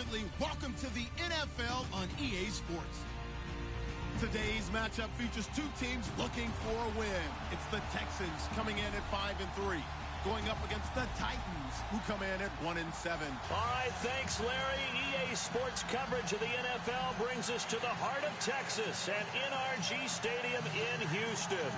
family, welcome to the NFL on EA Sports. Today's matchup features two teams looking for a win. It's the Texans coming in at 5-3, going up against the Titans, who come in at 1-7. All right, thanks, Larry. EA Sports coverage of the NFL brings us to the heart of Texas at NRG Stadium in Houston.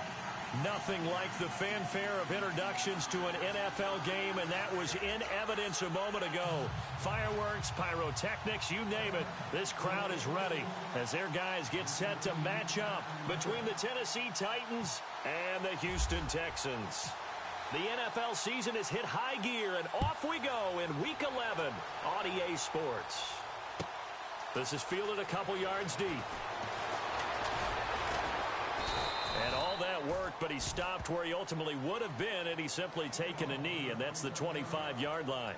Nothing like the fanfare of introductions to an NFL game, and that was in evidence a moment ago. Fireworks, pyrotechnics, you name it. This crowd is ready as their guys get set to match up between the Tennessee Titans and the Houston Texans. The NFL season has hit high gear, and off we go in Week 11 on EA Sports. This is fielded a couple yards deep. And all that worked, but he stopped where he ultimately would have been had he simply taken a knee, and that's the 25-yard line.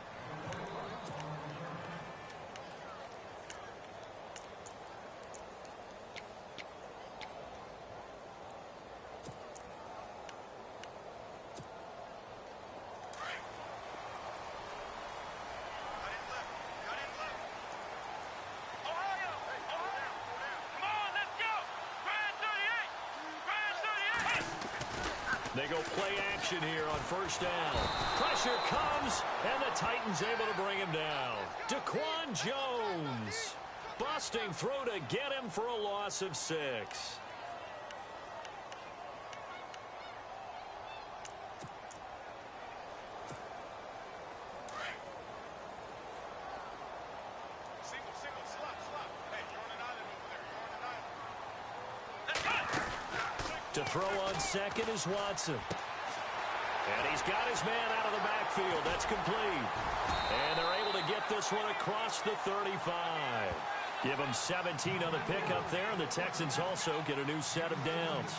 They go play action here on first down. Pressure comes, and the Titans able to bring him down. Daquan Jones. Busting through to get him for a loss of 6. To throw on second is Watson. And he's got his man out of the backfield. That's complete. And they're able to get this one across the 35. Give them 17 on the pickup there, and the Texans also get a new set of downs.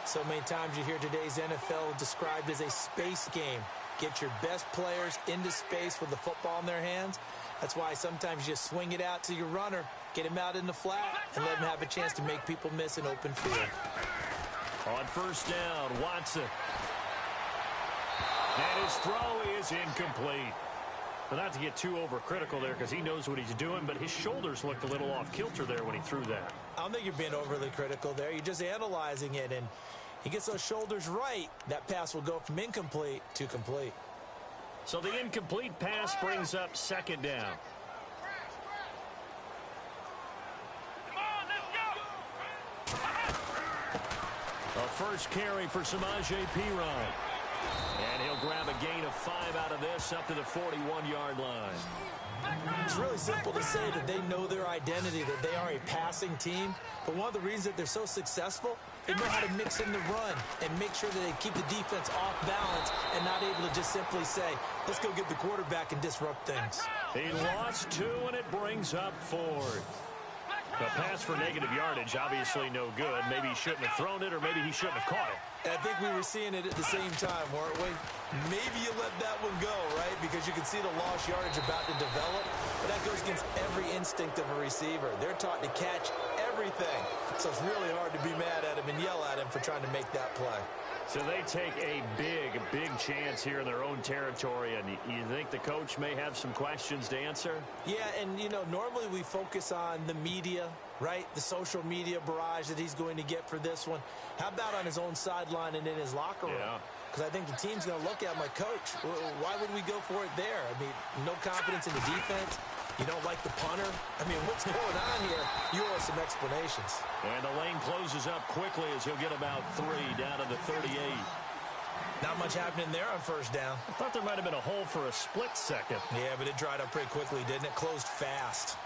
So many times you hear today's NFL described as a space game. Get your best players into space with the football in their hands. That's why sometimes you swing it out to your runner, get him out in the flat, and let him have a chance to make people miss an open field. On first down, Watson. And his throw is incomplete. But not to get too overcritical there because he knows what he's doing, but his shoulders looked a little off kilter there when he threw that. I don't think you're being overly critical there. You're just analyzing it, and he gets those shoulders right. That pass will go from incomplete to complete. So the incomplete pass brings up second down. A first carry for Samaje Perine. And he'll grab a gain of 5 out of this up to the 41-yard line. It's really simple to say that they know their identity, that they are a passing team. But one of the reasons that they're so successful, they know how to mix in the run and make sure that they keep the defense off balance and not able to just simply say, let's go get the quarterback and disrupt things. He lost 2, and it brings up 4th. A pass for negative yardage, obviously no good. Maybe he shouldn't have thrown it, or maybe he shouldn't have caught it. I think we were seeing it at the same time, weren't we? Maybe you let that one go, right? Because you can see the lost yardage about to develop. But that goes against every instinct of a receiver. They're taught to catch everything. So it's really hard to be mad at him and yell at him for trying to make that play. So they take a big chance here in their own territory, and you think the coach may have some questions to answer? Yeah, and, you know, normally we focus on the media, right? The social media barrage that he's going to get for this one. How about on his own sideline and in his locker room? Yeah. Because I think the team's going to look at him like, Coach, why would we go for it there? I mean, no confidence in the defense. You don't like the punter? I mean, what's going on here? You owe us some explanations. And the lane closes up quickly as he'll get about 3 down to the 38. Not much happening there on first down. I thought there might have been a hole for a split second. Yeah, but it dried up pretty quickly, didn't it? Closed fast.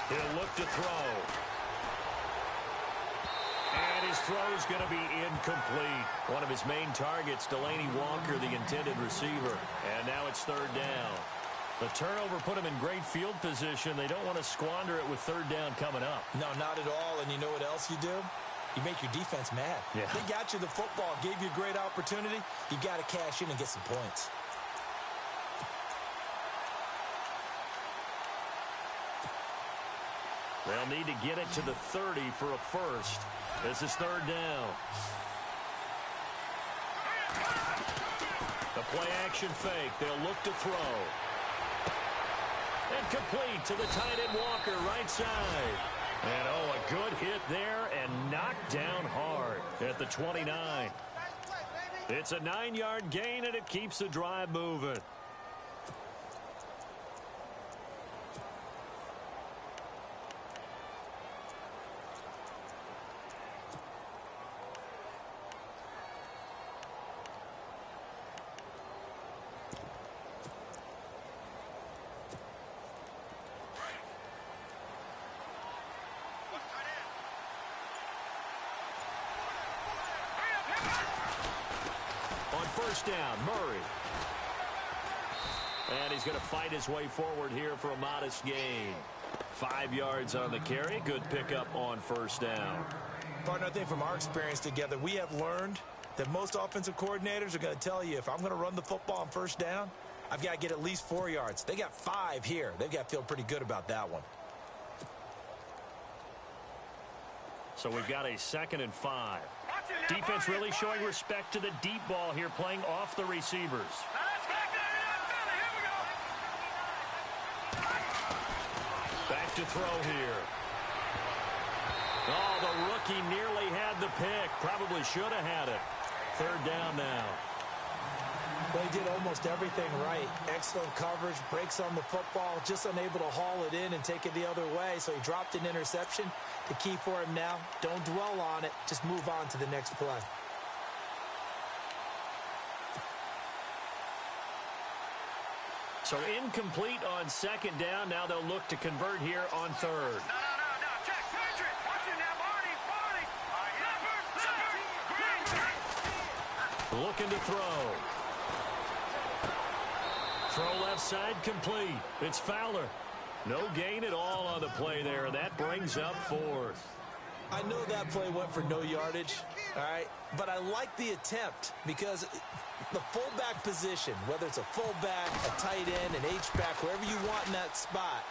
He'll look to throw. And his throw's going to be incomplete. One of his main targets, Delaney Walker, the intended receiver. And now it's third down. The turnover put them in great field position. They don't want to squander it with third down coming up. No, not at all. And you know what else you do? You make your defense mad. Yeah. They got you the football, gave you a great opportunity. You got to cash in and get some points. They'll need to get it to the 30 for a first. This is third down. The play action fake. They'll look to throw. And complete to the tight end Walker, right side. And, oh, a good hit there and knocked down hard at the 29. It's a 9-yard gain, and it keeps the drive moving. First down, Murray. And he's going to fight his way forward here for a modest gain. 5 yards on the carry. Good pickup on first down. Partner, I think from our experience together, we have learned that most offensive coordinators are going to tell you, if I'm going to run the football on first down, I've got to get at least 4 yards. They got 5 here. They've got to feel pretty good about that one. So we've got a 2nd and 5. Defense really showing respect to the deep ball here, playing off the receivers. Back to throw here. Oh, the rookie nearly had the pick. Probably should have had it. Third down now. Well, he did almost everything right. Excellent coverage, breaks on the football, just unable to haul it in and take it the other way. So he dropped an interception. The key for him now, don't dwell on it. Just move on to the next play. So incomplete on 2nd down. Now they'll look to convert here on 3rd. No. Check. Patrick. Watch it now, Marty. Looking to throw. Throw left side complete. It's Fowler. No gain at all on the play there, and that brings up 4th. I know that play went for no yardage, all right, but I like the attempt because the fullback position, whether it's a fullback, a tight end, an H-back, wherever you want in that spot,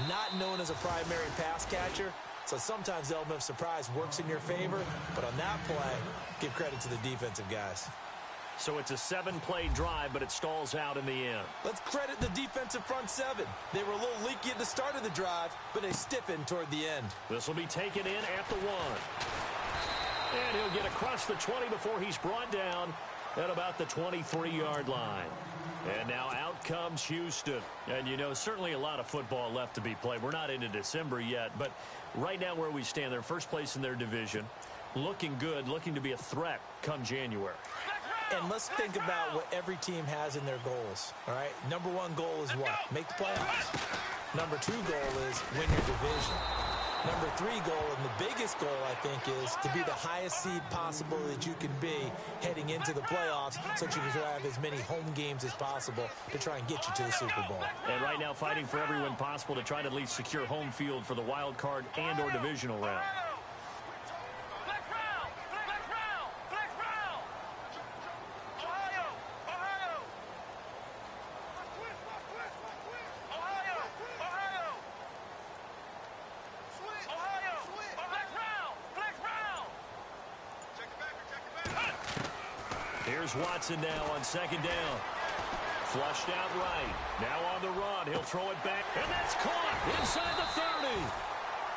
not known as a primary pass catcher, so sometimes the element of surprise works in your favor, but on that play, give credit to the defensive guys. So it's a 7-play drive, but it stalls out in the end. Let's credit the defensive front 7. They were a little leaky at the start of the drive, but they stiffened toward the end. This will be taken in at the 1. And he'll get across the 20 before he's brought down at about the 23-yard line. And now out comes Houston. And, you know, certainly a lot of football left to be played. We're not into December yet, but right now where we stand, they're first place in their division. Looking good, looking to be a threat come January. And let's think about what every team has in their goals, all right? Number 1 goal is what? Make the playoffs. Number 2 goal is win your division. Number 3 goal, and the biggest goal, I think, is to be the highest seed possible that you can be heading into the playoffs so that you can have as many home games as possible to try and get you to the Super Bowl. And right now fighting for every win possible to try to at least secure home field for the wild card and or divisional round. Here's Watson now on 2nd down. Flushed out right. Now on the run. He'll throw it back. And that's caught inside the 30.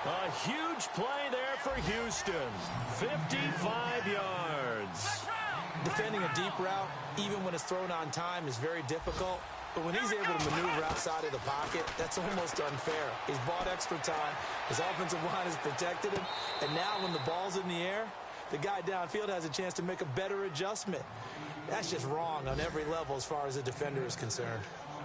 A huge play there for Houston. 55 yards. Defending a deep route, even when it's thrown on time, is very difficult. But when he's able to maneuver outside of the pocket, that's almost unfair. He's bought extra time. His offensive line has protected him. And now when the ball's in the air, the guy downfield has a chance to make a better adjustment. That's just wrong on every level as far as a defender is concerned.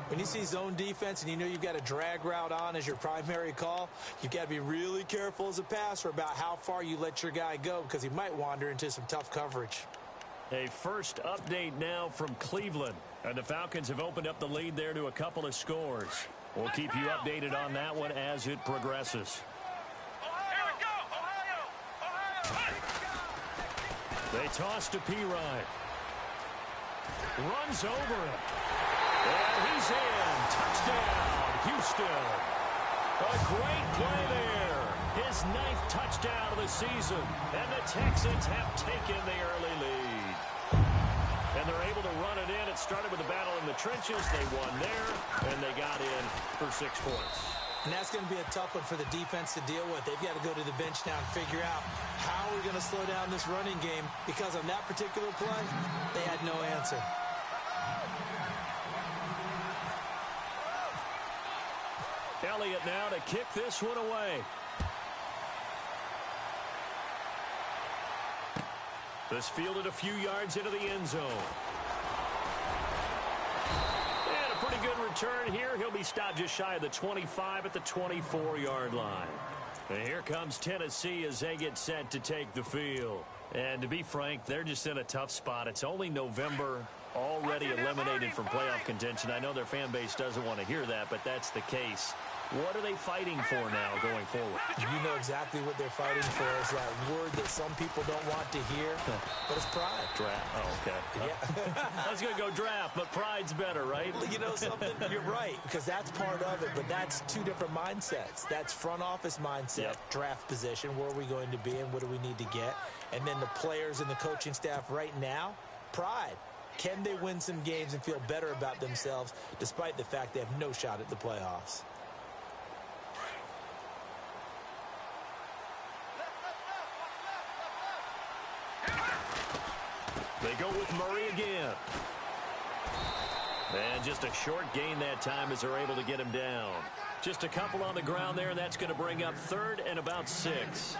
When you see zone defense and you know you've got a drag route on as your primary call, you've got to be really careful as a passer about how far you let your guy go because he might wander into some tough coverage. A first update now from Cleveland. And the Falcons have opened up the lead there to a couple of scores. We'll keep you updated on that one as it progresses. Here we go, Ohio! They toss to P-Ryan. Runs over it. And he's in. Touchdown, Houston. A great play there. His 9th touchdown of the season. And the Texans have taken the early lead. And they're able to run it in. It started with a battle in the trenches. They won there, and they got in for 6 points. And that's going to be a tough one for the defense to deal with. They've got to go to the bench now and figure out how we're going to slow down this running game, because on that particular play, they had no answer. Elliott now to kick this one away. This fielded a few yards into the end zone. And a pretty good return here. He'll be stopped just shy of the 25 at the 24-yard line. And here comes Tennessee as they get set to take the field. And to be frank, they're just in a tough spot. It's only November, already eliminated from playoff contention. I know their fan base doesn't want to hear that, but that's the case. What are they fighting for now going forward? You know exactly what they're fighting for. Is that word that some people don't want to hear, but it's pride. Draft. Oh, okay. Yeah. I was going to go draft, but pride's better, right? You know something? You're right, because that's part of it, but that's 2 different mindsets. That's front office mindset, draft position, where are we going to be and what do we need to get? And then the players and the coaching staff right now, pride. Can they win some games and feel better about themselves despite the fact they have no shot at the playoffs? They go with Murray again. And just a short gain that time as they're able to get him down. Just a couple on the ground there, and that's going to bring up 3rd and about 6.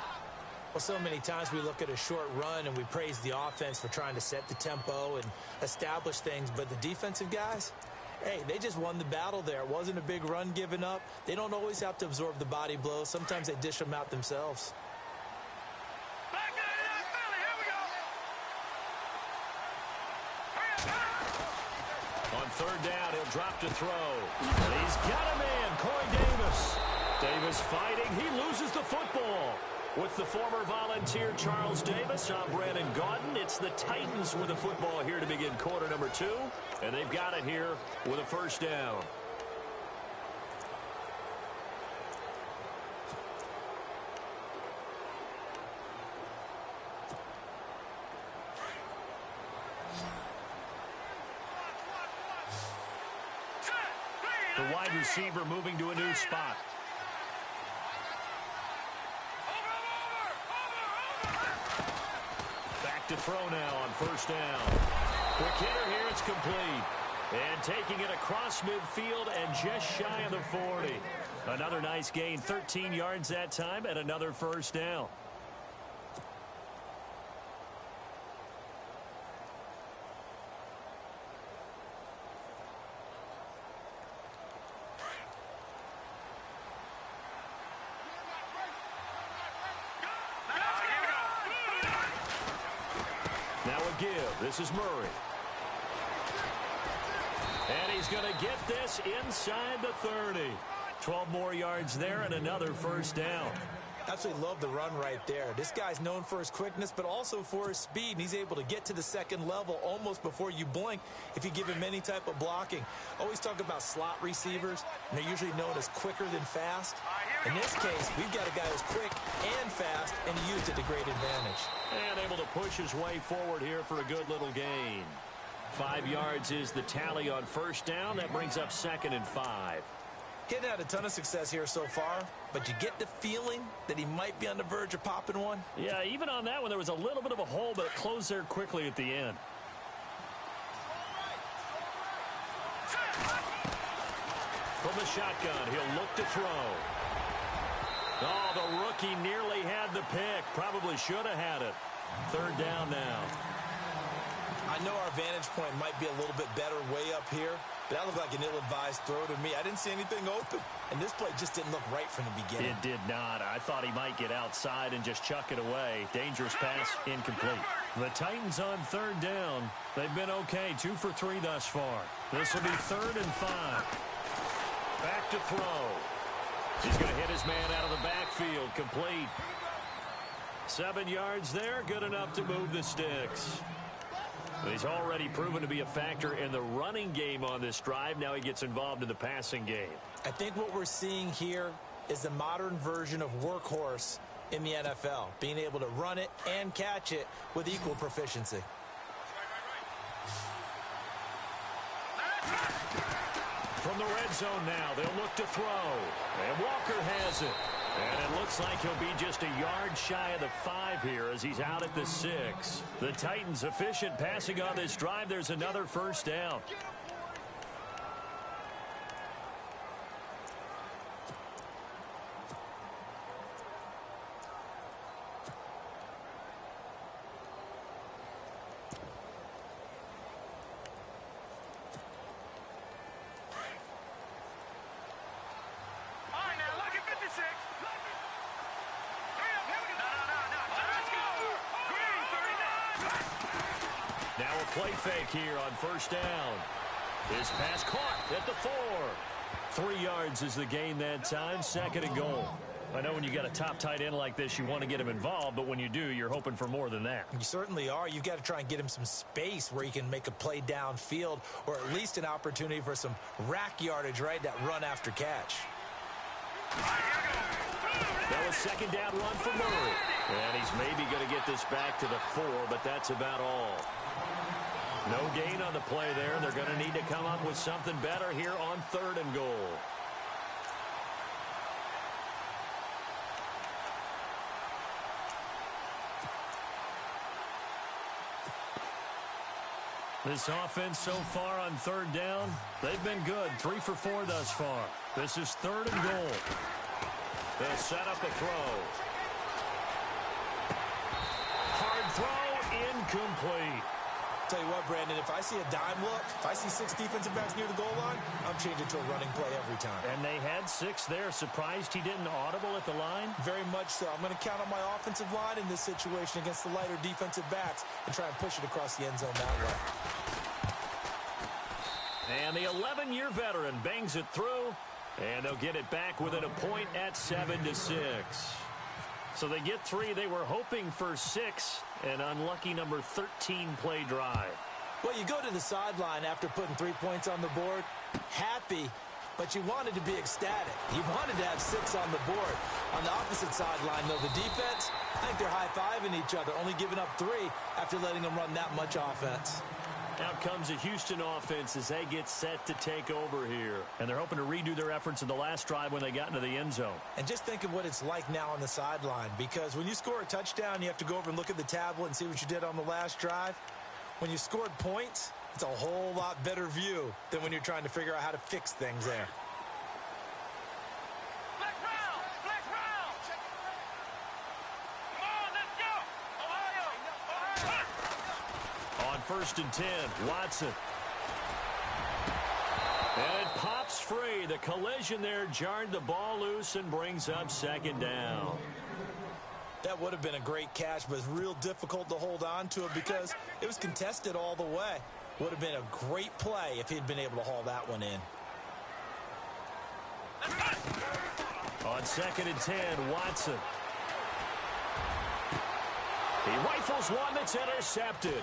Well, so many times we look at a short run and we praise the offense for trying to set the tempo and establish things, but the defensive guys, hey, they just won the battle there. It wasn't a big run given up. They don't always have to absorb the body blows. Sometimes they dish them out themselves. On 3rd down, he'll drop to throw. And he's got a man, Corey Davis. Davis fighting. He loses the football. With the former Volunteer Charles Davis, I'm Brandon Gaudin. It's the Titans with the football here to begin quarter number 2. And they've got it here with a 1st down. The wide receiver moving to a new spot. Back to throw now on 1st down. Quick hitter here, it's complete. And taking it across midfield and just shy of the 40. Another nice gain, 13 yards that time, and another 1st down. This is Murray. And he's going to get this inside the 30. 12 more yards there and another 1st down. Absolutely love the run right there. This guy's known for his quickness, but also for his speed. And he's able to get to the 2nd level almost before you blink if you give him any type of blocking. Always talk about slot receivers, and they're usually known as quicker than fast. In this case, we've got a guy who's quick and fast, and he used it to great advantage. And able to push his way forward here for a good little gain. 5 yards is the tally on 1st down. That brings up 2nd and 5. He's had a ton of success here so far, but you get the feeling that he might be on the verge of popping one. Yeah, even on that one, there was a little bit of a hole, but it closed there quickly at the end. From the shotgun, he'll look to throw. Oh, the rookie nearly had the pick. Probably should have had it. 3rd down now. I know our vantage point might be a little bit better way up here, That looked like an ill-advised throw to me. I didn't see anything open. And this play just didn't look right from the beginning. It did not. I thought he might get outside and just chuck it away. Dangerous pass, incomplete. The Titans on third down. They've been okay, 2 for 3 thus far. This will be 3rd and 5. Back to throw. He's going to hit his man out of the backfield. Complete. 7 yards there, good enough to move the sticks. He's already proven to be a factor in the running game on this drive. Now he gets involved in the passing game. I think what we're seeing here is the modern version of workhorse in the NFL, being able to run it and catch it with equal proficiency. From the red zone now, they'll look to throw. And Walker has it. And it looks like he'll be just a yard shy of the 5 here as he's out at the 6. The Titans efficient passing on this drive. There's another first down. Now a play fake here on first down. His pass caught at the 4. 3 yards is the gain that time. 2nd and goal. I know when you got a top tight end like this, you want to get him involved, but when you do, you're hoping for more than that. You certainly are. You've got to try and get him some space where he can make a play downfield, or at least an opportunity for some rack yardage, right? That run after catch. That was 2nd down run for Murray. And he's maybe going to get this back to the 4, but that's about all. No gain on the play there. They're going to need to come up with something better here on 3rd and goal. This offense so far on 3rd down, they've been good. 3 for 4 thus far. This is 3rd and goal. They'll set up a throw. Hard throw, incomplete. Tell you what, Brandon, if I see a dime look, if I see 6 defensive backs near the goal line, I'm changing to a running play every time. And they had 6 there. Surprised he didn't audible at the line? Very much so. I'm going to count on my offensive line in this situation against the lighter defensive backs and try and push it across the end zone that way. And the 11-year veteran bangs it through, and they'll get it back within a point at 7-6. So they get 3. They were hoping for 6. An unlucky number 13 play drive. Well, you go to the sideline after putting 3 points on the board, happy, but you wanted to be ecstatic. You wanted to have 6 on the board. On the opposite sideline, though, the defense, I think they're high-fiving each other, only giving up 3 after letting them run that much offense. Out comes the Houston offense as they get set to take over here. And they're hoping to redo their efforts in the last drive when they got into the end zone. And just think of what it's like now on the sideline, because when you score a touchdown, you have to go over and look at the tablet and see what you did on the last drive. When you scored points, it's a whole lot better view than when you're trying to figure out how to fix things there. On 1st and 10, Watson. And it pops free. The collision there jarred the ball loose and brings up 2nd down. That would have been a great catch, but it's real difficult to hold on to it because it was contested all the way. Would have been a great play if he'd been able to haul that one in. On 2nd and 10, Watson. He rifles one that's intercepted.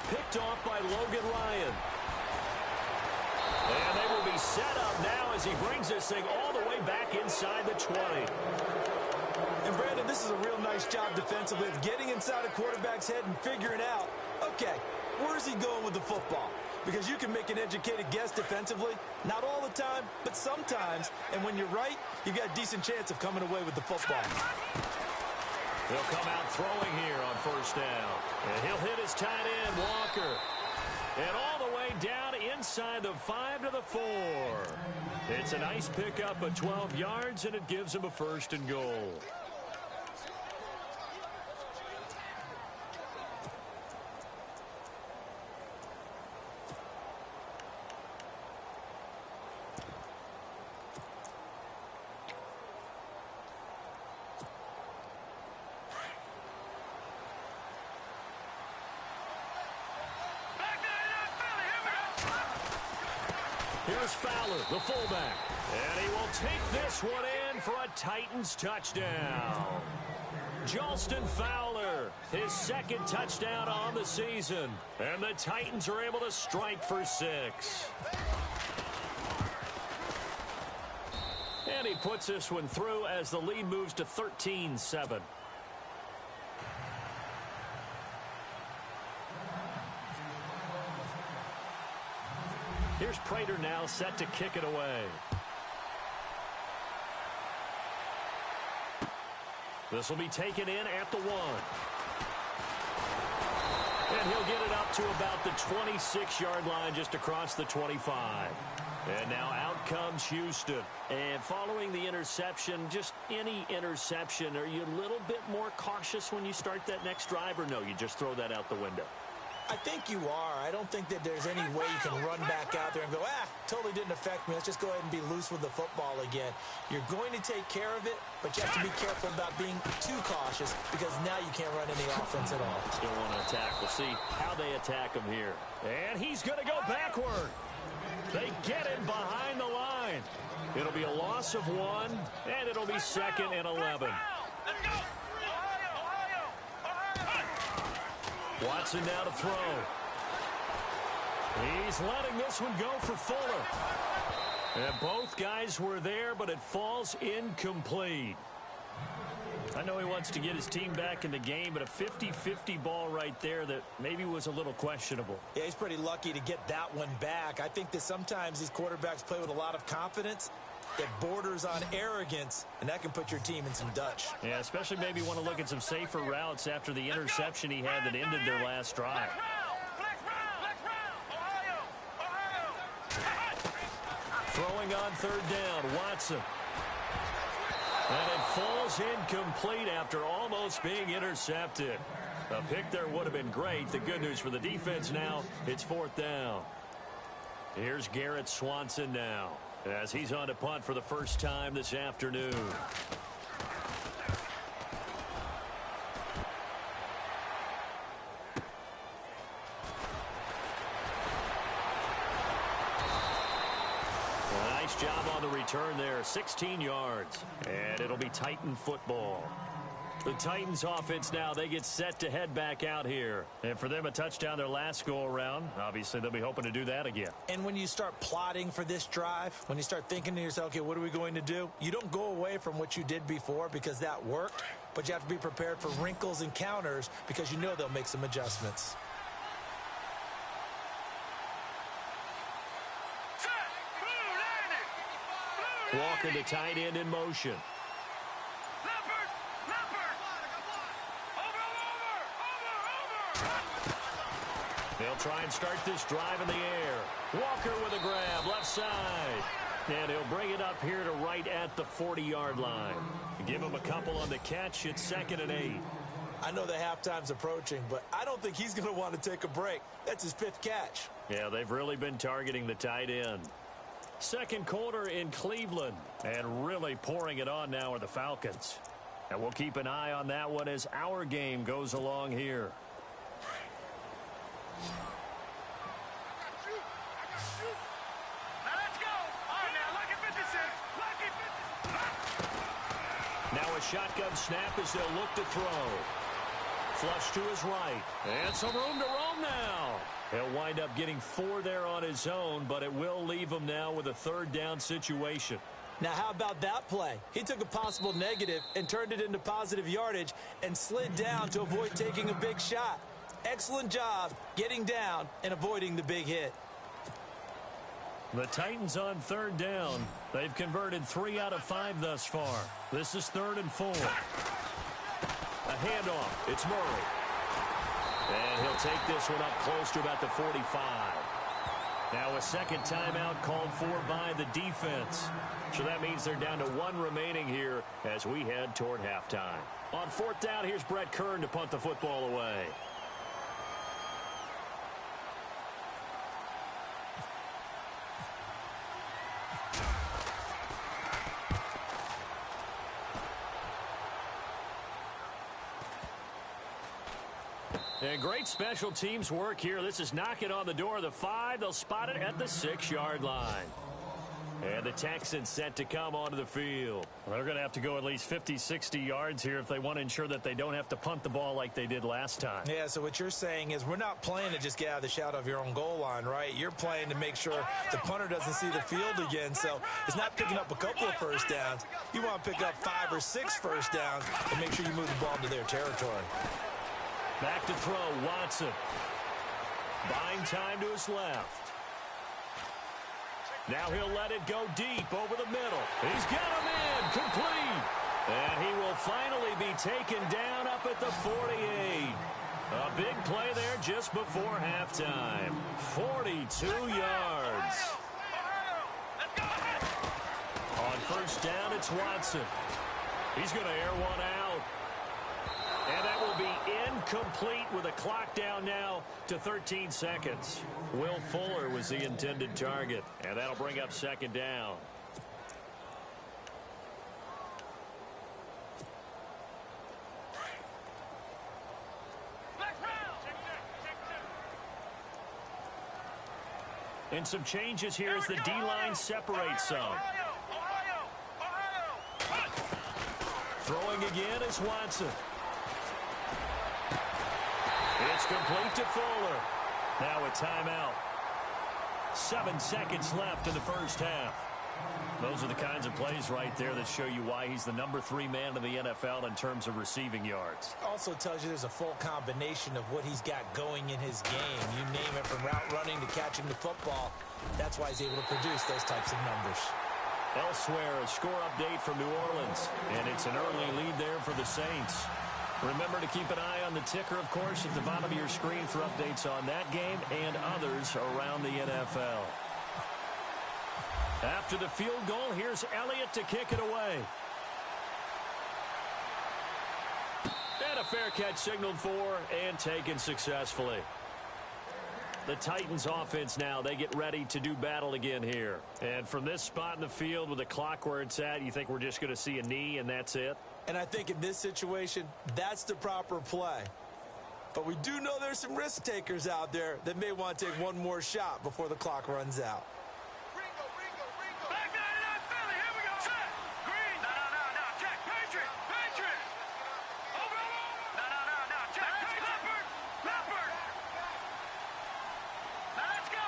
Picked off by Logan Ryan. And they will be set up now as he brings this thing all the way back inside the 20. And Brandon, this is a real nice job defensively of getting inside a quarterback's head and figuring out, okay, where's he going with the football? Because you can make an educated guess defensively, not all the time, but sometimes. And when you're right, you've got a decent chance of coming away with the football. He'll come out throwing here on 1st down. And he'll hit his tight end, Walker. And all the way down inside the 5 to the 4. It's a nice pickup of 12 yards, and it gives him a 1st and goal. Here's Fowler, the fullback. And he will take this one in for a Titans touchdown. Jalston Fowler, his second touchdown on the season. And the Titans are able to strike for 6. And he puts this one through as the lead moves to 13-7. Here's Prater now set to kick it away. This will be taken in at the 1. And he'll get it up to about the 26-yard line just across the 25. And now out comes Houston. And following the interception, just any interception, are you a little bit more cautious when you start that next drive, or no, you just throw that out the window? I think you are. I don't think that there's any way you can run back out there and go, totally didn't affect me. Let's just go ahead and be loose with the football again. You're going to take care of it, but you have to be careful about being too cautious because now you can't run any offense at all. Still want to attack. We'll see how they attack him here. And he's going to go backward. They get him behind the line. It'll be a loss of 1, and it'll be 2nd and 11. Let's go. Watson now to throw. He's letting this one go for Fuller. And both guys were there, but it falls incomplete. I know he wants to get his team back in the game, but a 50-50 ball right there that maybe was a little questionable. Yeah, he's pretty lucky to get that one back. I think that sometimes these quarterbacks play with a lot of confidence that borders on arrogance, and that can put your team in some Dutch. Yeah, especially maybe want to look at some safer routes after the interception he had that ended their last drive. Throwing on 3rd down, Watson. And it falls incomplete after almost being intercepted. A pick there would have been great. The good news for the defense now, it's 4th down. Here's Garrett Swanson now, as he's on to punt for the first time this afternoon. Nice job on the return there, 16 yards. And it'll be Titan football. The Titans offense now, they get set to head back out here. And for them, a touchdown their last go-around. Obviously, they'll be hoping to do that again. And when you start plotting for this drive, when you start thinking to yourself, okay, what are we going to do? You don't go away from what you did before because that worked, but you have to be prepared for wrinkles and counters because you know they'll make some adjustments. Walker, the tight end, in motion. They'll try and start this drive in the air. Walker with a grab, left side. And he'll bring it up here to right at the 40-yard line. Give him a couple on the catch. It's 2nd and 8. I know the halftime's approaching, but I don't think he's going to want to take a break. That's his 5th catch. Yeah, they've really been targeting the tight end. Second quarter in Cleveland. And really pouring it on now are the Falcons. And we'll keep an eye on that one as our game goes along here. Now a shotgun snap as they'll look to throw. Flush to his right. And some room to roam now. He'll wind up getting 4 there on his own, but it will leave him now with a 3rd down situation. Now, how about that play? He took a possible negative and turned it into positive yardage and slid down to avoid taking a big shot. Excellent job getting down and avoiding the big hit. The Titans on 3rd down. They've converted 3 out of 5 thus far. This is 3rd and 4. A handoff. It's Murray. And he'll take this one up close to about the 45. Now a second timeout called for by the defense. So that means they're down to 1 remaining here as we head toward halftime. On 4th down, here's Brett Kern to punt the football away. And great special teams work here. This is knocking on the door of the 5. They'll spot it at the 6-yard line. And the Texans set to come onto the field. They're going to have to go at least 50, 60 yards here if they want to ensure that they don't have to punt the ball like they did last time. Yeah, so what you're saying is we're not playing to just get out of the shadow of your own goal line, right? You're playing to make sure the punter doesn't see the field again. So it's not picking up a couple of first downs. You want to pick up 5 or 6 first downs and make sure you move the ball into their territory. Back to throw, Watson. Buying time to his left. Now he'll let it go deep over the middle. He's got him in, complete. And he will finally be taken down up at the 48. A big play there just before halftime. 42 yards. On first down, it's Watson. He's going to air one out. And that will be incomplete with a clock down now to 13 seconds. Will Fuller was the intended target, and that'll bring up second down. And some changes here as the D-line separates some. Throwing again is Watson. It's complete to Fuller. Now a timeout. 7 seconds left in the first half. Those are the kinds of plays right there that show you why he's the number 3 man in the NFL in terms of receiving yards. Also tells you there's a full combination of what he's got going in his game. You name it, from route running to catching the football. That's why he's able to produce those types of numbers. Elsewhere, a score update from New Orleans. And it's an early lead there for the Saints. Remember to keep an eye on the ticker, of course, at the bottom of your screen for updates on that game and others around the NFL. After the field goal, here's Elliott to kick it away. And a fair catch signaled for and taken successfully. The Titans offense now, they get ready to do battle again here. And from this spot in the field with the clock where it's at, you think we're just going to see a knee and that's it? And I think in this situation, that's the proper play. But we do know there's some risk takers out there that may want to take one more shot before the clock runs out. Back 99 Philly, here we go. Set. Green. No. Check. Patriot. Over. No. Check. Patriot. Leopard. Now let's go.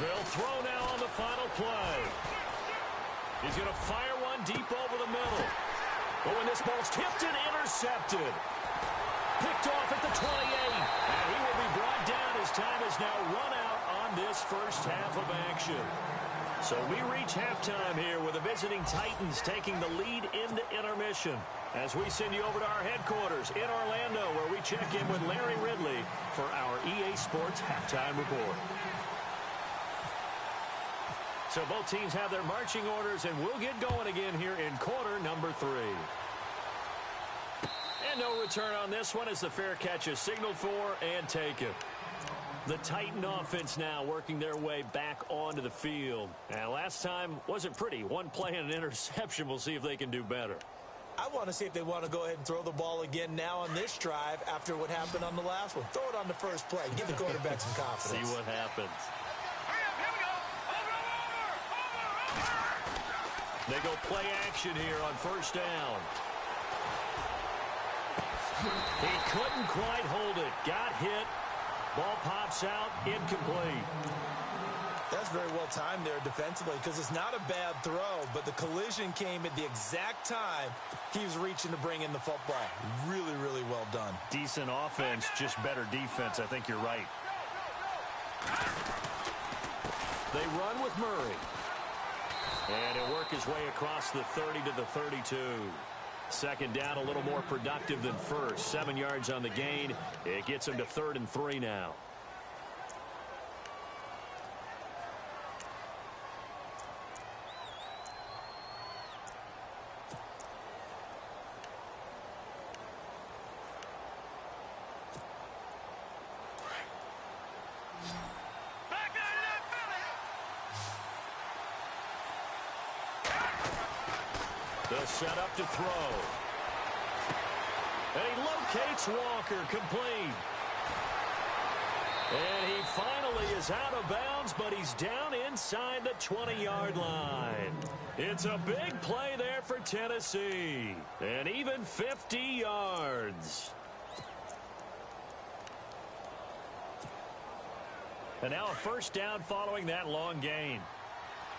They'll throw now on the final play. He's going to fire one deep over the middle. But when this ball's tipped and intercepted. Picked off at the 28. And he will be brought down as time has now run out on this first half of action. So we reach halftime here with the visiting Titans taking the lead into intermission. As we send you over to our headquarters in Orlando, where we check in with Larry Ridley for our EA Sports Halftime Report. So both teams have their marching orders, and we'll get going again here in quarter number 3. And no return on this one as the fair catch is signaled for and taken. The Titan offense now working their way back onto the field. And last time wasn't pretty. One play and an interception. We'll see if they can do better. I want to see if they want to go ahead and throw the ball again now on this drive after what happened on the last one. Throw it on the first play. Give the quarterback some confidence. See what happens. They go play action here on first down. He couldn't quite hold it. Got hit. Ball pops out. Incomplete. That's very well timed there defensively because it's not a bad throw, but the collision came at the exact time he was reaching to bring in the football. Really, really well done. Decent offense, just better defense. I think you're right. They run with Murray. And he'll work his way across the 30 to the 32. Second down, a little more productive than first. 7 yards on the gain. It gets him to 3rd and 3 now. They'll set up to throw. And he locates Walker, complete. And he finally is out of bounds, but he's down inside the 20-yard line. It's a big play there for Tennessee. And even 50 yards. And now a first down following that long gain.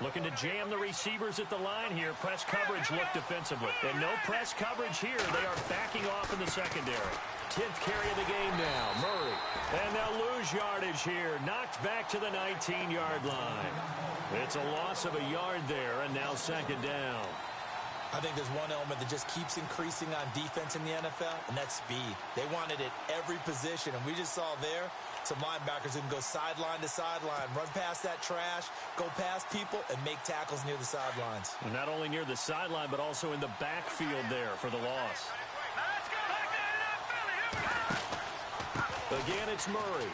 Looking to jam the receivers at the line here. Press coverage look defensively. And no press coverage here. They are backing off in the secondary. 10th carry of the game now. Murray. And they'll lose yardage here. Knocked back to the 19-yard line. It's a loss of a yard there, and now second down. I think there's one element that just keeps increasing on defense in the NFL, and that's speed. They want it at every position, and we just saw there some linebackers who can go sideline to sideline, run past that trash, go past people, and make tackles near the sidelines. And not only near the sideline, but also in the backfield there for the loss. Again, it's Murray.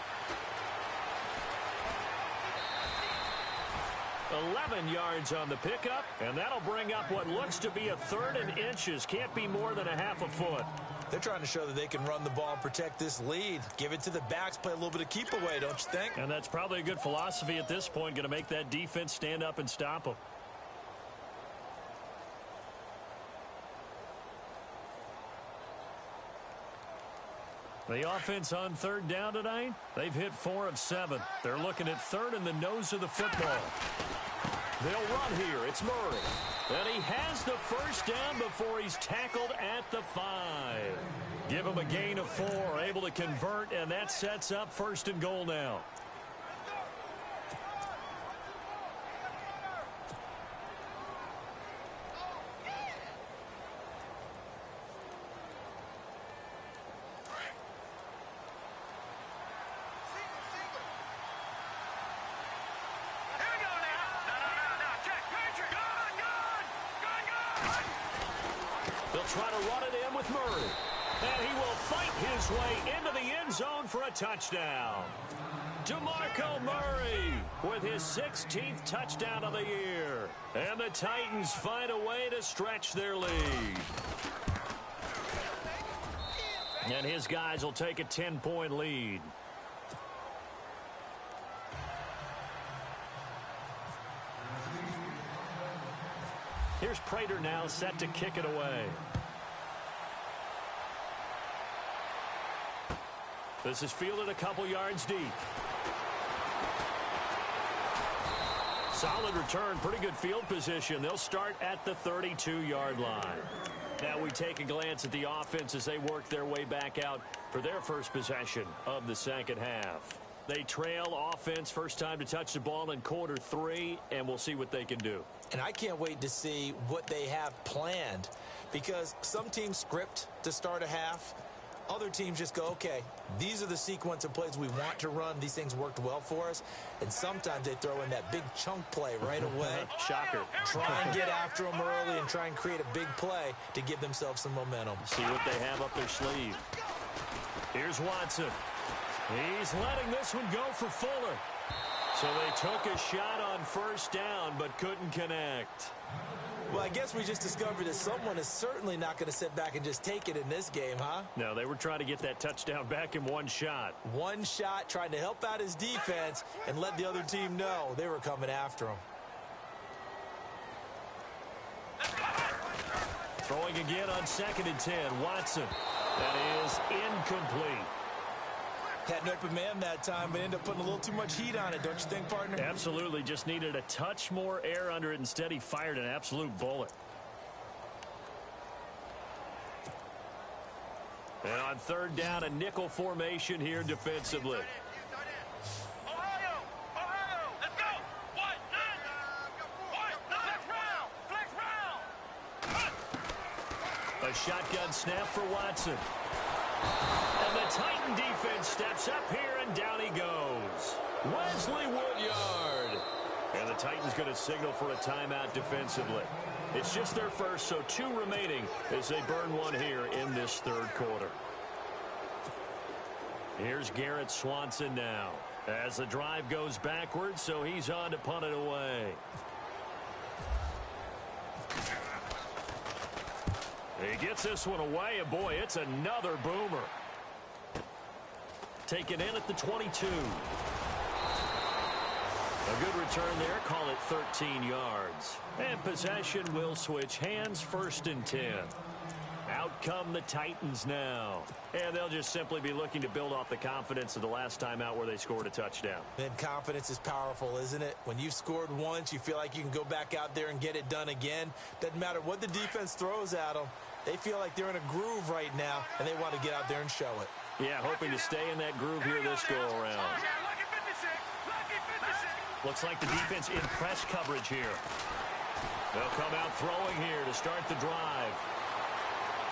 11 yards on the pickup, and that'll bring up what looks to be a 3rd and inches. Can't be more than a half a foot. They're trying to show that they can run the ball and protect this lead. Give it to the backs, play a little bit of keep away, don't you think? And that's probably a good philosophy at this point, going to make that defense stand up and stop them. The offense on 3rd down tonight, they've hit 4 of 7. They're looking at 3rd in the nose of the football. They'll run here. It's Murray. And he has the first down before he's tackled at the 5. Give him a gain of 4, able to convert, and that sets up 1st and goal now. Try to run it in with Murray. And he will fight his way into the end zone for a touchdown. DeMarco Murray with his 16th touchdown of the year. And the Titans find a way to stretch their lead. And his guys will take a 10-point lead. Here's Prater now set to kick it away. This is fielded a couple yards deep. Solid return, pretty good field position. They'll start at the 32-yard line. Now we take a glance at the offense as they work their way back out for their first possession of the second half. They trail offense, first time to touch the ball in quarter 3, and we'll see what they can do. And I can't wait to see what they have planned, because some teams script to start a half. Other teams just go, okay, these are the sequence of plays we want to run. These things worked well for us. And sometimes they throw in that big chunk play right away. Shocker. Try and get after them early and try and create a big play to give themselves some momentum. See what they have up their sleeve. Here's Watson. He's letting this one go for Fuller. So they took a shot on first down but couldn't connect. Well, I guess we just discovered that someone is certainly not going to sit back and just take it in this game, huh? No, they were trying to get that touchdown back in one shot. One shot, trying to help out his defense and let the other team know they were coming after him. Throwing again on 2nd and 10. Watson. That is incomplete. Had an open man that time, but ended up putting a little too much heat on it, don't you think, partner? Absolutely. Just needed a touch more air under it. Instead, he fired an absolute bullet. And on 3rd down, a nickel formation here defensively. A shotgun snap for Watson. And the Titan defense steps up here, and down he goes. Wesley Woodyard. And the Titans going to signal for a timeout defensively. It's just their first, so 2 remaining as they burn one here in this 3rd quarter. Here's Garrett Swanson now as the drive goes backwards, so he's on to punt it away. He gets this one away, and boy, it's another boomer. taken in at the 22. A good return there. Call it 13 yards. And possession will switch hands, 1st and 10. Out come the Titans now. And they'll just simply be looking to build off the confidence of the last time out where they scored a touchdown. Man, confidence is powerful, isn't it? When you've scored once, you feel like you can go back out there and get it done again. Doesn't matter what the defense throws at them. They feel like they're in a groove right now, and they want to get out there and show it. Yeah, hoping to stay in that groove here this go-around. Looks like the defense in press coverage here. They'll come out throwing here to start the drive.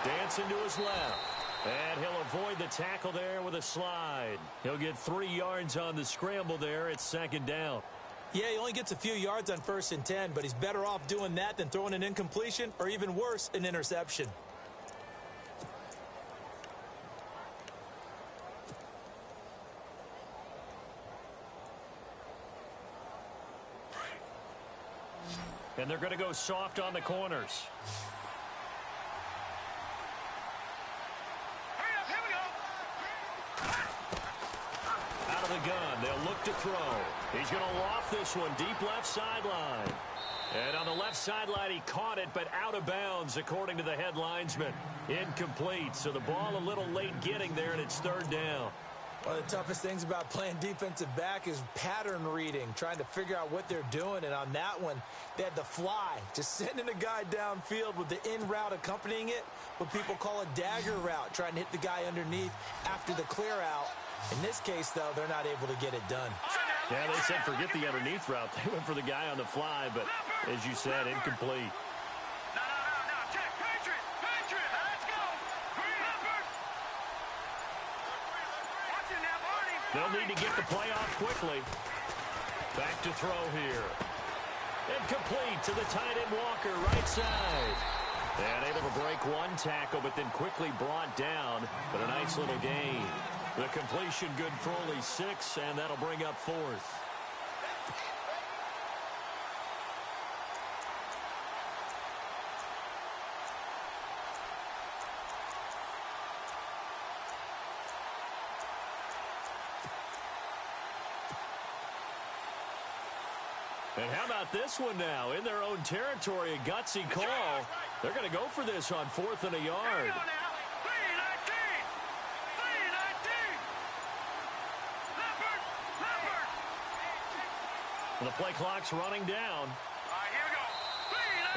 Dancing to his left. And he'll avoid the tackle there with a slide. He'll get 3 yards on the scramble there. It's 2nd down. Yeah, he only gets a few yards on 1st and 10, but he's better off doing that than throwing an incompletion or even worse, an interception. And they're going to go soft on the corners. Out of the gun, they'll look to throw. He's going to loft this one deep left sideline. And on the left sideline, he caught it, but out of bounds, according to the head linesman. Incomplete, so the ball a little late getting there, and it's 3rd down. One of the toughest things about playing defensive back is pattern reading, trying to figure out what they're doing. And on that one, they had the fly, just sending a guy downfield with the in route accompanying it, what people call a dagger route, trying to hit the guy underneath after the clear out. In this case, though, they're not able to get it done. Yeah, they said forget the underneath route. They went for the guy on the fly, but as you said, incomplete. They'll need to get the play off quickly. Back to throw here. Incomplete to the tight end Walker, right side. And able to break one tackle, but then quickly brought down. But a nice little gain. The completion good for only 6, and that'll bring up 4th. And how about this one now? In their own territory, a gutsy call. They're going to go for this on 4th and a yard. The play clock's running down.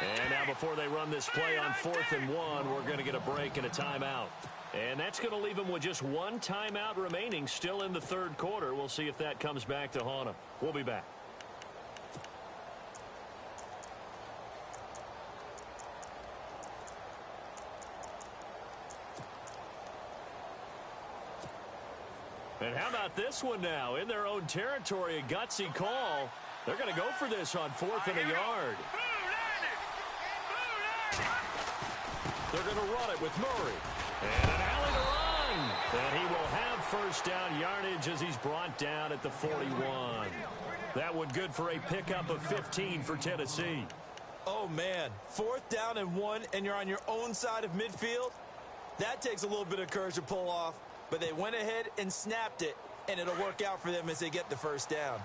And now before they run this play on 4th and 1, we're going to get a break and a timeout. And that's going to leave them with just 1 timeout remaining still in the 3rd quarter. We'll see if that comes back to haunt them. We'll be back. And how about this one now? In their own territory, a gutsy call. They're going to go for this on 4th and a yard. They're going to run it with Murray. And an alley to run. And he will have 1st down yardage as he's brought down at the 41. That one good for a pickup of 15 for Tennessee. Oh, man. 4th down and 1, and you're on your own side of midfield? That takes a little bit of courage to pull off. But they went ahead and snapped it, and it'll work out for them as they get the 1st down.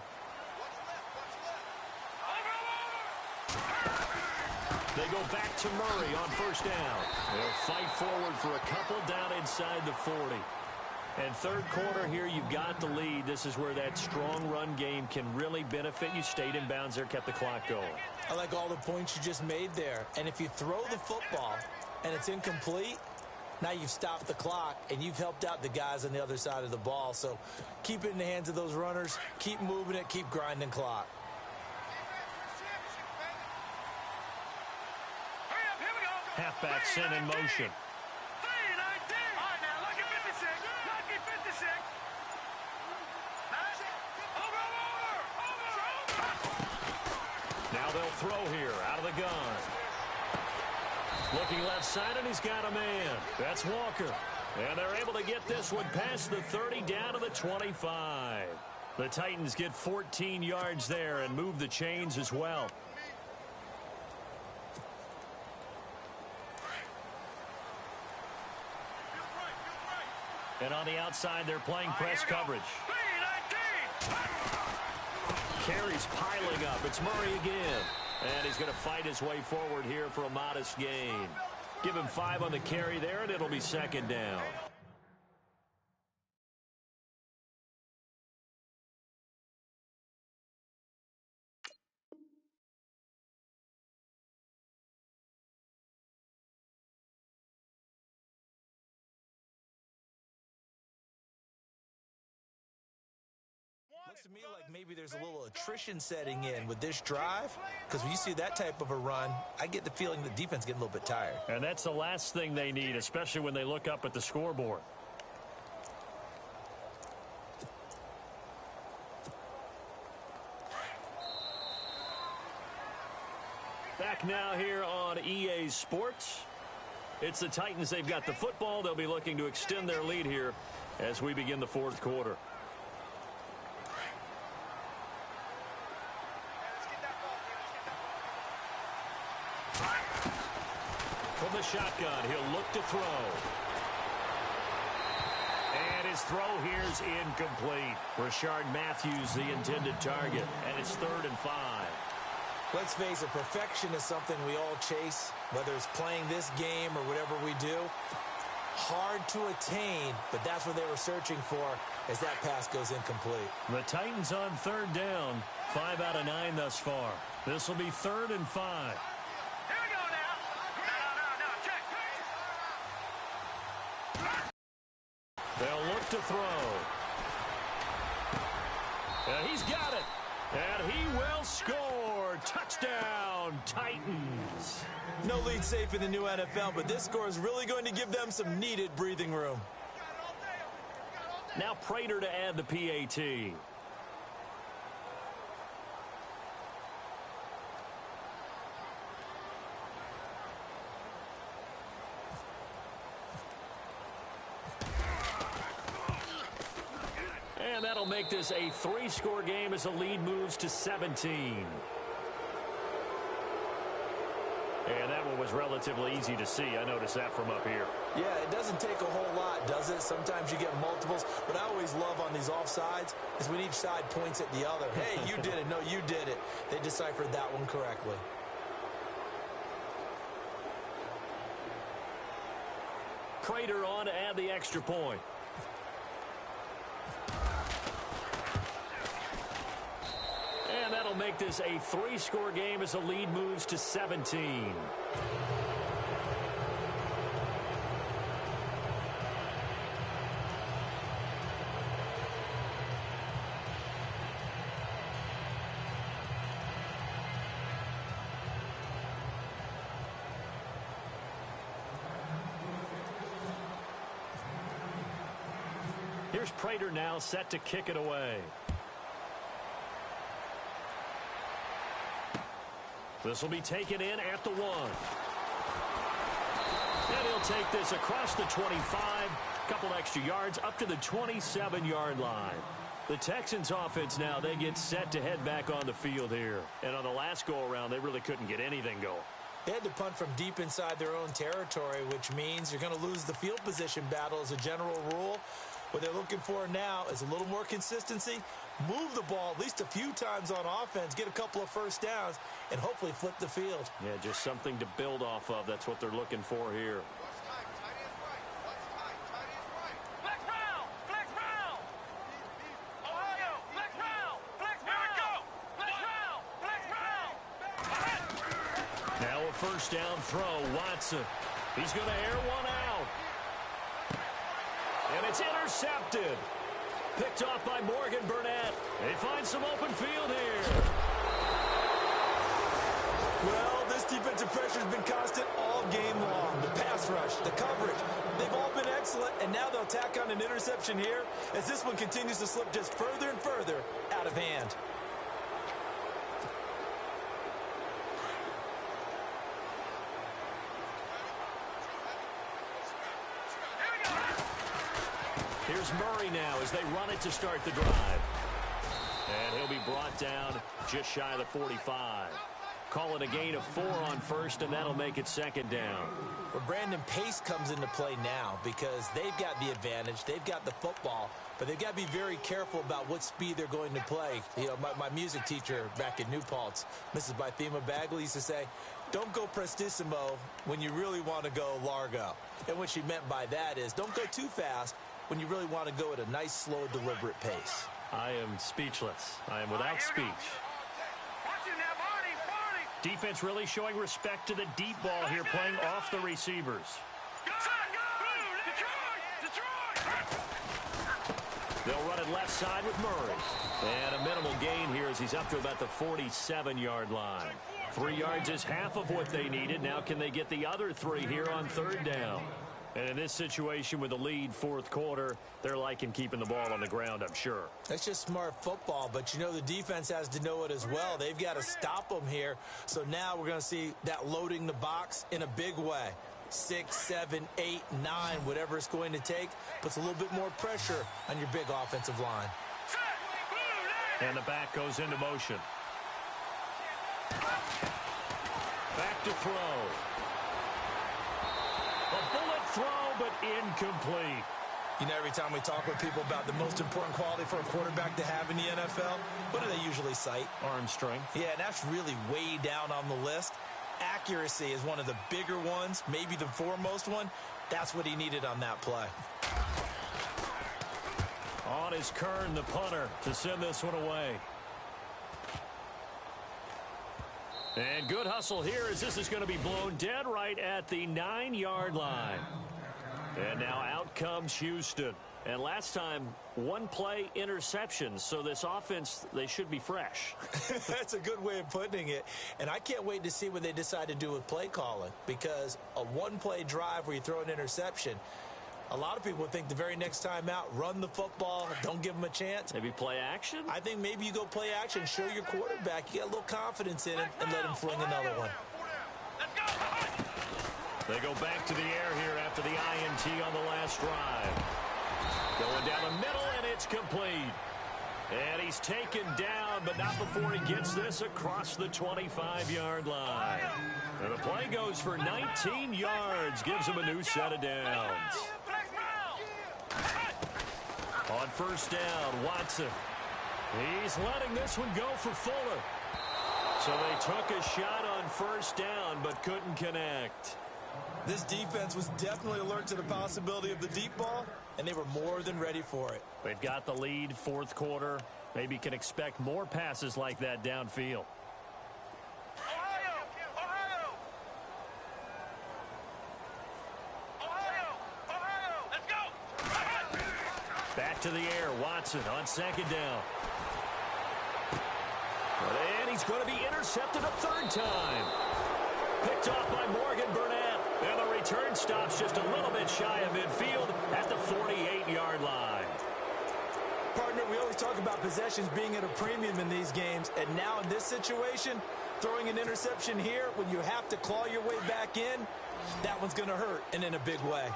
They go back to Murray on 1st down. They'll fight forward for a couple down inside the 40. And 3rd quarter here, you've got the lead. This is where that strong run game can really benefit you. Stayed in bounds there, kept the clock going. I like all the points you just made there. And if you throw the football and it's incomplete, now you've stopped the clock, and you've helped out the guys on the other side of the ball. So keep it in the hands of those runners. Keep moving it. Keep grinding clock. Halfback sent in motion. Now they'll throw here out of the gun. Looking left side, and he's got a man. That's Walker. And they're able to get this one past the 30 down to the 25. The Titans get 14 yards there and move the chains as well. And on the outside, they're playing press coverage. Carries piling up. It's Murray again. And he's going to fight his way forward here for a modest gain. Give him 5 on the carry there, and it'll be second down. Looks to me like maybe there's a little attrition setting in with this drive, because when you see that type of a run, I get the feeling the defense getting a little bit tired. And that's the last thing they need, especially when they look up at the scoreboard. Back now here on EA Sports. It's the Titans. They've got the football. They'll be looking to extend their lead here as we begin the fourth quarter. From the shotgun, he'll look to throw. And his throw here's incomplete. Rashard Matthews, the intended target. And it's 3rd and 5. Let's face it, perfection is something we all chase, whether it's playing this game or whatever we do. Hard to attain, but that's what they were searching for as that pass goes incomplete. The Titans on 3rd down. 5 out of 9 thus far. This will be 3rd and 5. They'll look to throw. And he's got it. And he will score. Touchdown, Titans. No lead safe in the new NFL, but this score is really going to give them some needed breathing room. Now Prater to add the PAT. And that'll make this a 3-score game as the lead moves to 17. And that one was relatively easy to see. I noticed that from up here. Yeah, it doesn't take a whole lot, does it? Sometimes you get multiples. What I always love on these offsides is when each side points at the other. Hey, you did it. No, you did it. They deciphered that one correctly. Prater on to add the extra point. And that'll make this a 3-score game as the lead moves to 17. Here's Prater now set to kick it away. This will be taken in at the 1. And he'll take this across the 25. Couple extra yards up to the 27-yard line. The Texans offense now, they get set to head back on the field here. And on the last go-around, they really couldn't get anything going. They had to punt from deep inside their own territory, which means you're going to lose the field position battle as a general rule. What they're looking for now is a little more consistency, move the ball at least a few times on offense, get a couple of first downs, and hopefully flip the field. Yeah, just something to build off of. That's what they're looking for here. Flex round! Flex round! Ohio! Flex round! Flex round! Here we go! Flex round! Flex round! Now a first down throw. Watson. He's going to air one out. And it's intercepted. Picked off by Morgan Burnett. They find some open field here. Well, this defensive pressure has been constant all game long. The pass rush, the coverage, they've all been excellent, and now they'll tack on an interception here as this one continues to slip just further and further out of hand. Here's Murray now as they run it to start the drive. And he'll be brought down just shy of the 45. Call it a gain of 4 on first, and that'll make it second down. Well, Brandon, pace comes into play now because they've got the advantage. They've got the football, but they've got to be very careful about what speed they're going to play. You know, my music teacher back in New Paltz, Mrs. Bythema Bagley, used to say, don't go prestissimo when you really want to go largo. And what she meant by that is don't go too fast when you really want to go at a nice, slow, deliberate pace. I am speechless. I am without speech. Defense really showing respect to the deep ball here, playing off the receivers. They'll run it left side with Murray. And a minimal gain here as he's up to about the 47-yard line. 3 yards is half of what they needed. Now can they get the other 3 here on third down? And in this situation with the lead fourth quarter, they're liking keeping the ball on the ground, I'm sure. That's just smart football, but you know the defense has to know it as well. They've got to stop them here. So now we're going to see that loading the box in a big way. 6, 7, 8, 9, whatever it's going to take, puts a little bit more pressure on your big offensive line. And the back goes into motion. Back to throw. A bullet throw, but incomplete. You know, every time we talk with people about the most important quality for a quarterback to have in the NFL, what do they usually cite? Arm strength. Yeah, and that's really way down on the list. Accuracy is one of the bigger ones, maybe the foremost one. That's what he needed on that play. On is Kern, the punter, to send this one away. And good hustle here as this is going to be blown dead right at the 9-yard line. And now out comes Houston. And last time, 1-play interception. So this offense, they should be fresh. That's a good way of putting it. And I can't wait to see what they decide to do with play calling. Because a 1-play drive where you throw an interception, a lot of people think the very next time out, run the football, don't give them a chance. Maybe play action? I think maybe you go play action, show your quarterback you got a little confidence in him, and let him fling another one. They go back to the air here after the INT on the last drive. Going down the middle, and it's complete. And he's taken down, but not before he gets this across the 25-yard line. And the play goes for 19 yards, gives him a new set of downs. On first down, Watson. He's letting this one go for Fuller. So they took a shot on first down, but couldn't connect. This defense was definitely alert to the possibility of the deep ball, and they were more than ready for it. They've got the lead fourth quarter. Maybe can expect more passes like that downfield. Back to the air, Watson on second down. And he's going to be intercepted a third time. Picked off by Morgan Burnett. And the return stops just a little bit shy of midfield at the 48-yard line. Partner, we always talk about possessions being at a premium in these games. And now in this situation, throwing an interception here when you have to claw your way back in, that one's going to hurt, and in a big way.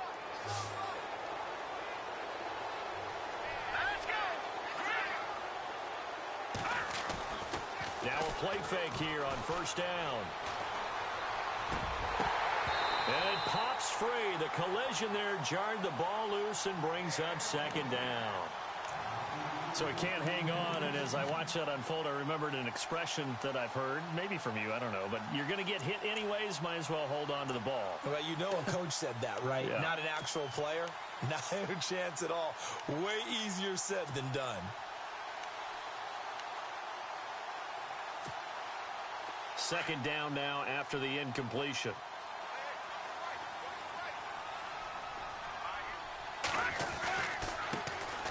Now a play fake here on first down. And it pops free. The collision there jarred the ball loose and brings up second down. So it can't hang on, and as I watch that unfold, I remembered an expression that I've heard, maybe from you, I don't know, but you're going to get hit anyways, might as well hold on to the ball. Well, you know a coach said that, right? Yeah. Not an actual player. Not a chance at all. Way easier said than done. Second down now after the incompletion.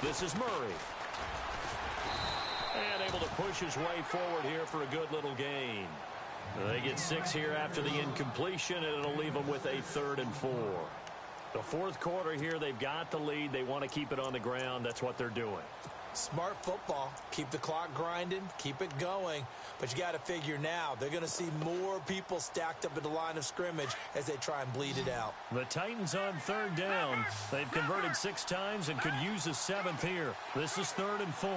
This is Murray. And able to push his way forward here for a good little gain. They get 6 here after the incompletion, and it'll leave them with a 3rd and 4. The fourth quarter here, they've got the lead. They want to keep it on the ground. That's what they're doing. Smart football. Keep the clock grinding. Keep it going. But you got to figure now, they're going to see more people stacked up at the line of scrimmage as they try and bleed it out. The Titans on third down. They've converted 6 times and could use a 7th here. This is 3rd and 4.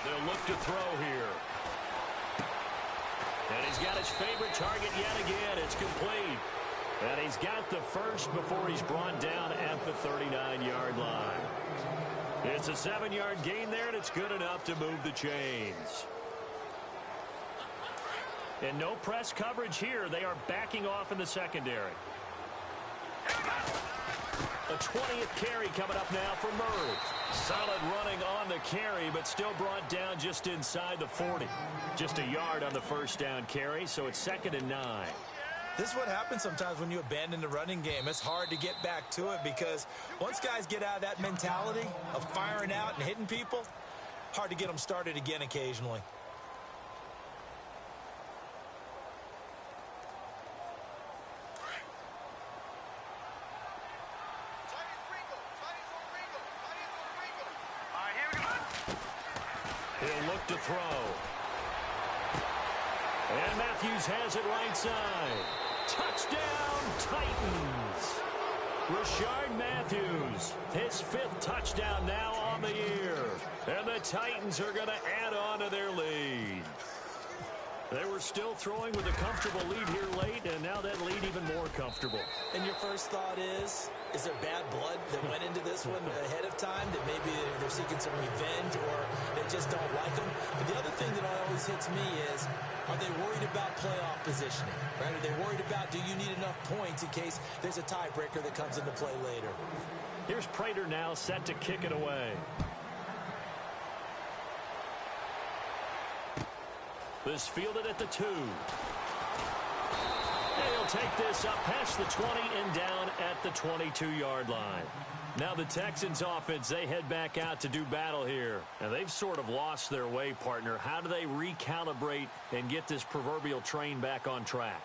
They'll look to throw here. And he's got his favorite target yet again. It's complete. And he's got the first before he's brought down at the 39-yard line. It's a 7-yard gain there, and it's good enough to move the chains. And no press coverage here. They are backing off in the secondary. A 20th carry coming up now for Murray. Solid running on the carry, but still brought down just inside the 40. Just a yard on the first down carry, so it's 2nd and 9. This is what happens sometimes when you abandon the running game. It's hard to get back to it because once guys get out of that mentality of firing out and hitting people, hard to get them started again occasionally. He'll look to throw. And Matthews has it right side. Touchdown, Titans. Rashard Matthews, his 5th touchdown now on the year. And the Titans are going to add on to their lead. They were still throwing with a comfortable lead here late, and now that lead even more comfortable. And your first thought is there bad blood that went into this one ahead of time, that maybe they're seeking some revenge or they just don't like them? But the other thing that always hits me is, are they worried about playoff positioning? Right? Are they worried about, do you need enough points in case there's a tiebreaker that comes into play later? Here's Prater now set to kick it away. This fielded at the 2. They'll take this up past the 20 and down at the 22-yard line. Now the Texans offense, they head back out to do battle here. And they've sort of lost their way, partner. How do they recalibrate and get this proverbial train back on track?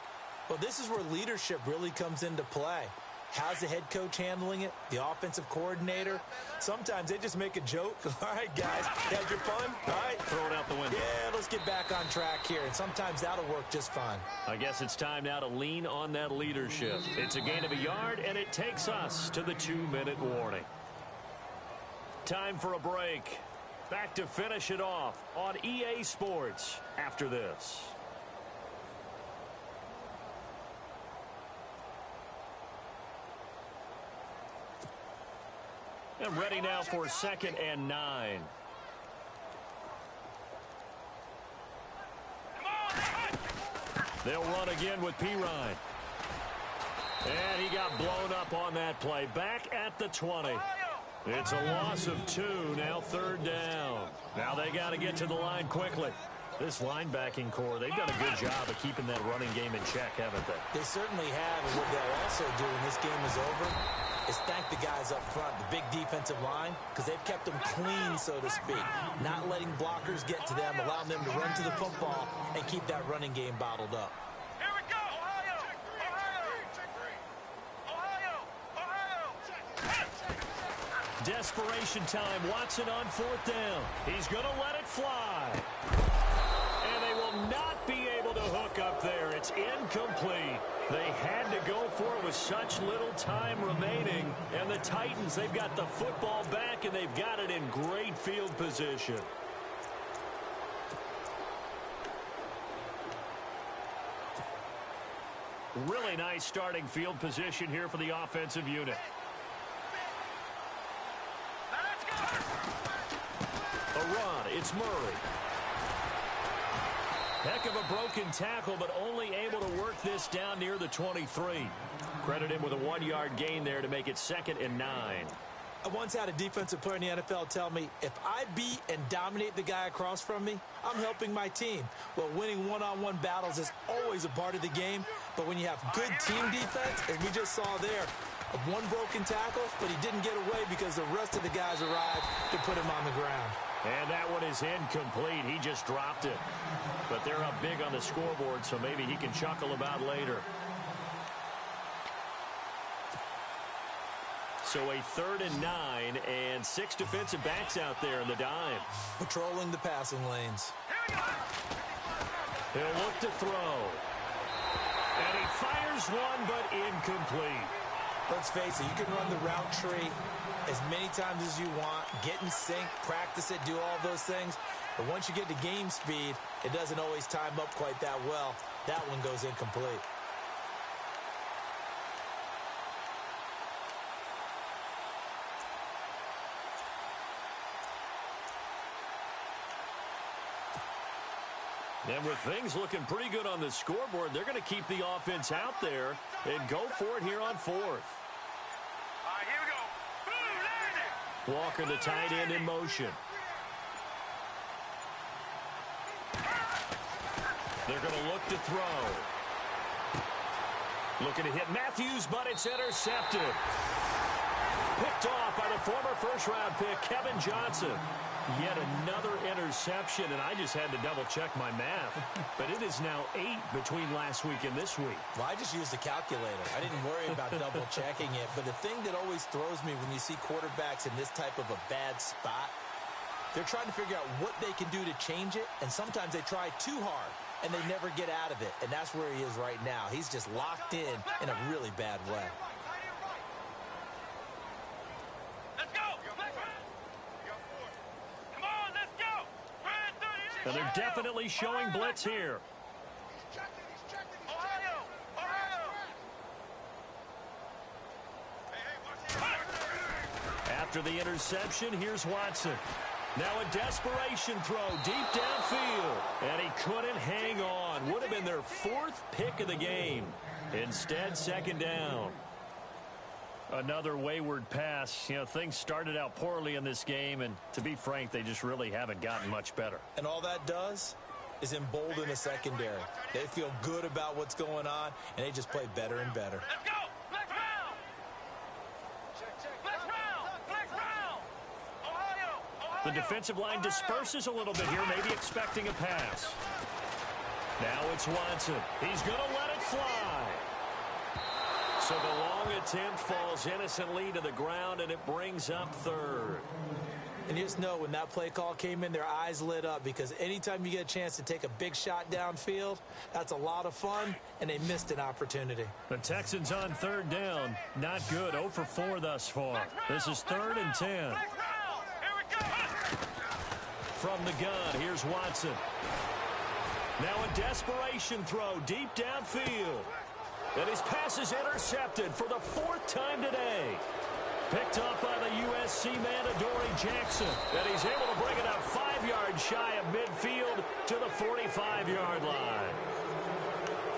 Well, this is where leadership really comes into play. How's the head coach handling it? The offensive coordinator? Sometimes they just make a joke. All right, guys, had your fun? All right. Throw it out the window. Yeah, let's get back on track here. And sometimes that'll work just fine. I guess it's time now to lean on that leadership. It's a gain of a yard, and it takes us to the 2-minute warning. Time for a break. Back to finish it off on EA Sports after this. And ready now for 2nd and 9. They'll run again with Pirine. And he got blown up on that play. Back at the 20. It's a loss of 2, now 3rd down. Now they got to get to the line quickly. This linebacking core, they've done a good job of keeping that running game in check, haven't they? They certainly have, and what they'll also do when this game is over is thank the guys up front, the big defensive line, because they've kept them clean, so to speak. Not letting blockers get to them, allowing them to run to the football and keep that running game bottled up. Here we go, Ohio! Ohio! Desperation time. Watson on 4th down. He's going to let it fly. And they will not be able to hook up there. It's incomplete. They had to go for it with such little time remaining. And the Titans, they've got the football back, and they've got it in great field position. Really nice starting field position here for the offensive unit. A run, it's Murray. Heck of a broken tackle, but only able to work this down near the 23. Credit him with a 1-yard gain there to make it 2nd and 9. I once had a defensive player in the NFL tell me, if I beat and dominate the guy across from me, I'm helping my team. Well, winning one-on-one battles is always a part of the game, but when you have good team defense, as we just saw there, one broken tackle, but he didn't get away because the rest of the guys arrived to put him on the ground. And that one is incomplete. He just dropped it. But they're up big on the scoreboard, so maybe he can chuckle about later. So a 3rd and 9 and 6 defensive backs out there in the dime. Patrolling the passing lanes. He'll look to throw. And he fires one, but incomplete. Let's face it, you can run the route tree as many times as you want, get in sync, practice it, do all those things. But once you get to game speed, it doesn't always time up quite that well. That one goes incomplete. And with things looking pretty good on the scoreboard, they're going to keep the offense out there and go for it here on fourth. All right, here we go. Walker, the tight end, in motion. They're going to look to throw. Looking to hit Matthews, but it's intercepted. Picked off by the former first-round pick, Kevin Johnson. Yet another interception, and I just had to double-check my math. But it is now 8 between last week and this week. Well, I just used a calculator. I didn't worry about double-checking it. But the thing that always throws me when you see quarterbacks in this type of a bad spot, they're trying to figure out what they can do to change it, and sometimes they try too hard, and they never get out of it. And that's where he is right now. He's just locked in a really bad way. And they're definitely showing blitz here. After the interception, here's Watson. Now a desperation throw deep downfield. And he couldn't hang on. Would have been their 4th pick of the game. Instead, second down. Another wayward pass. You know, things started out poorly in this game, and to be frank, they just really haven't gotten much better. And all that does is embolden the secondary. They feel good about what's going on, and they just play better and better. Let's go! Flex round! Flex round! Flex round! Ohio! The defensive line disperses a little bit here, maybe expecting a pass. Now it's Watson. He's going to let it fly. So the long attempt falls innocently to the ground, and it brings up 3rd. And you just know when that play call came in, their eyes lit up, because anytime you get a chance to take a big shot downfield, that's a lot of fun, and they missed an opportunity. The Texans on 3rd down. Not good. 0 for 4 thus far. This is 3rd and 10. From the gun, here's Watson. Now a desperation throw deep downfield. And his pass is intercepted for the 4th time today. Picked up by the USC man, Adoree Jackson. And he's able to bring it up 5 yards shy of midfield to the 45-yard line.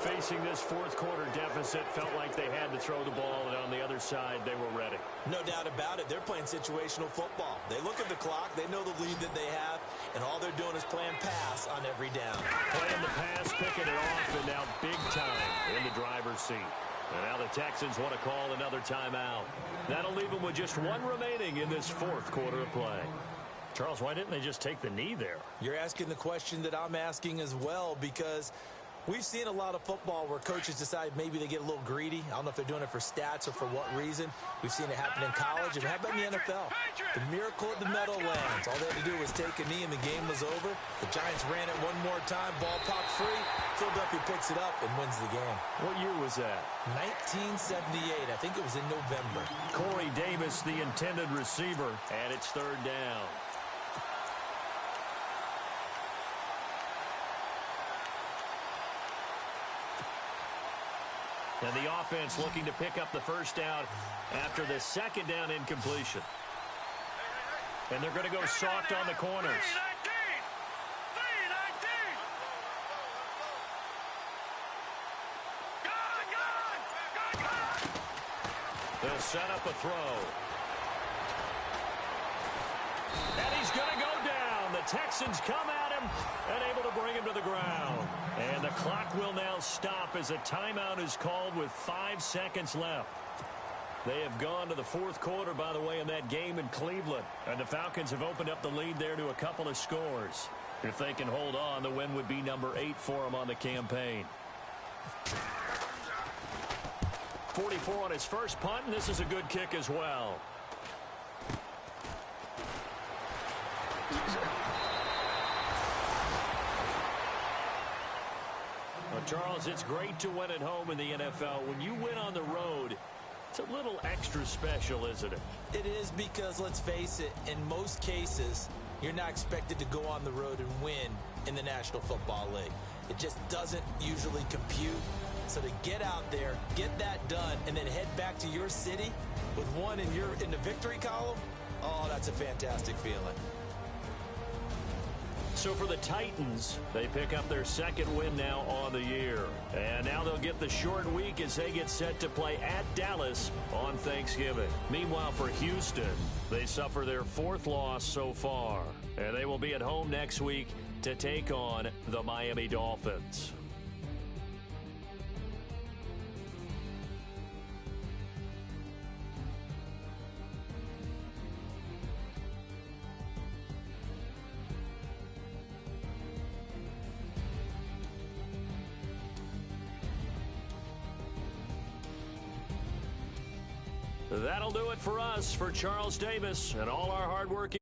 Facing this 4th quarter deficit, felt like they had to throw the ball, and on the other side, they were ready. No doubt about it. They're playing situational football. They look at the clock. They know the lead that they have, and all they're doing is playing pass on every down. Playing the pass, picking it off, and now big time in the driver's seat. And now the Texans want to call another timeout. That'll leave them with just 1 remaining in this 4th quarter of play. Charles, why didn't they just take the knee there? You're asking the question that I'm asking as well, because we've seen a lot of football where coaches decide maybe they get a little greedy. I don't know if they're doing it for stats or for what reason. We've seen it happen in college, and how about in the NFL? The miracle at the Meadowlands. All they had to do was take a knee, and the game was over. The Giants ran it one more time. Ball popped free. Philadelphia picks it up and wins the game. What year was that? 1978. I think it was in November. Corey Davis, the intended receiver, and it's 3rd down. And the offense looking to pick up the 1st down after the 2nd down incompletion. And they're going to go soft on the corners. They'll set up a throw. And he's going to go down. The Texans come at him and able to bring him to the ground. And the clock will now stop as a timeout is called with 5 seconds left. They have gone to the 4th quarter, by the way, in that game in Cleveland. And the Falcons have opened up the lead there to a couple of scores. If they can hold on, the win would be number 8 for them on the campaign. 44 on his first punt, and this is a good kick as well. Well, Charles, it's great to win at home in the NFL. When you win on the road, It's a little extra special, isn't it? It is because, let's face it, in most cases, you're not expected to go on the road and win in the National Football League. It just doesn't usually compute. So to get out there, get that done, and then head back to your city with one in the victory column, oh, that's a fantastic feeling. So for the Titans, they pick up their second win now on the year. And now they'll get the short week as they get set to play at Dallas on Thanksgiving. Meanwhile, for Houston, they suffer their fourth loss so far. And they will be at home next week to take on the Miami Dolphins. That'll do it for us. For Charles Davis and all our hard work.